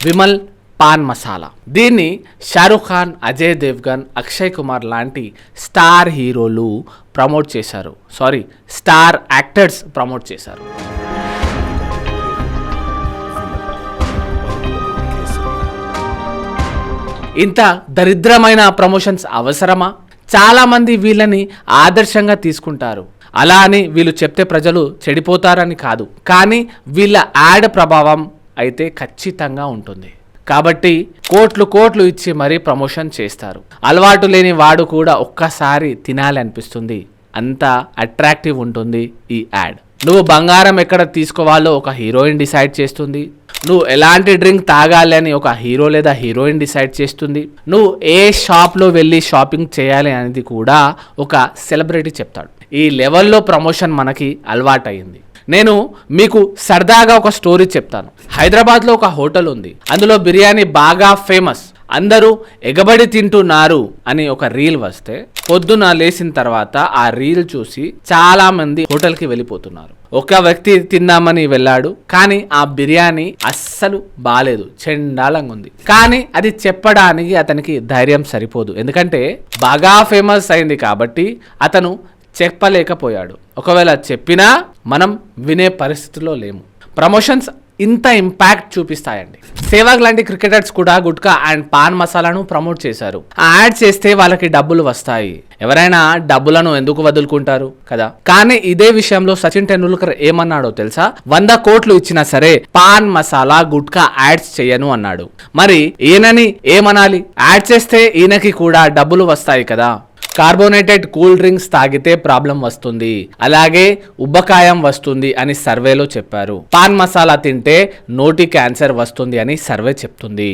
Vimal pan masala. దీన్ని షారుఖ్ ఖాన్, అజయ్ దేవ్గన్, అక్షయ్ కుమార్ లాంటి star హీరోలు ప్రమోట్ చేశారు. స్టార్ యాక్టర్స్ ప్రమోట్ చేశారు. ఇంత దరిద్రమైన ప్రమోషన్స్ అవసరమా? చాలామంది వీళ్ళని ఆదర్శంగా తీసుకుంటారు. అలా అని వీళ్ళు చెప్తే ప్రజలు చెడిపోతారని కాదు, కానీ వీళ్ళ యాడ్ ప్రభావం అయితే ఖచ్చితంగా ఉంటుంది. కాబట్టి కోట్లు ఇచ్చి మరీ ప్రమోషన్ చేస్తారు. అలవాటు లేని వాడు కూడా ఒక్కసారి తినాలి అనిపిస్తుంది. అంత అట్రాక్టివ్ ఉంటుంది ఈ యాడ్. నువ్వు బంగారం ఎక్కడ తీసుకోవాలో ఒక హీరోయిన్ డిసైడ్ చేస్తుంది. నువ్వు ఎలాంటి డ్రింక్ తాగాలి అని ఒక హీరో లేదా హీరోయిన్ డిసైడ్ చేస్తుంది. నువ్వు ఏ షాప్లో వెళ్ళి షాపింగ్ చేయాలి అనేది కూడా ఒక సెలబ్రిటీ చెప్తాడు. ఈ లెవెల్లో ప్రమోషన్ మనకి అలవాటైంది. నేను మీకు సరదాగా ఒక స్టోరీ చెప్తాను. హైదరాబాద్లో ఒక హోటల్ ఉంది. అందులో బిర్యానీ బాగా ఫేమస్. అందరూ ఎగబడి తింటున్నారు అని ఒక రీల్ వస్తే పొద్దున లేచిన తర్వాత ఆ రీల్ చూసి చాలా మంది హోటల్కి వెళ్ళిపోతున్నారు. ఒక వ్యక్తి తిందామని వెళ్ళాడు, కానీ ఆ బిర్యానీ అస్సలు బాలేదు, చెండాలంగా ఉంది. కానీ అది చెప్పడానికి అతనికి ధైర్యం సరిపోదు, ఎందుకంటే బాగా ఫేమస్ అయింది కాబట్టి అతను చెప్పలేకపోయాడు. ఒకవేళ చెప్పినా మనం వినే పరిస్థితిలో లేము. ప్రమోషన్స్ ఇంత ఇంపాక్ట్ చూపిస్తాయండి. సేవాగ్ లాంటి క్రికెటర్స్ కూడా గుట్కా అండ్ పాన్ మసాలాను ప్రమోట్ చేశారు. ఆ యాడ్ చేస్తే వాళ్ళకి డబ్బులు వస్తాయి. ఎవరైనా డబ్బులను ఎందుకు వదులుకుంటారు కదా? కానీ ఇదే విషయంలో సచిన్ టెండూల్కర్ ఏమన్నాడో తెలుసా? 100 కోట్లు ఇచ్చినా సరే పాన్ మసాలా గుట్కా యాడ్స్ చేయను అన్నాడు. మరి ఈయనని ఏమనాలి? యాడ్ చేస్తే ఈయనకి కూడా డబ్బులు వస్తాయి కదా. కార్బోనేటెడ్ కూల్ డ్రింక్స్ తాగితే ప్రాబ్లం వస్తుంది, అలాగే ఉబ్బకాయం వస్తుంది అని సర్వేలో చెప్పారు. పాన్ మసాలా తింటే నోటి క్యాన్సర్ వస్తుంది అని సర్వే చెప్తుంది.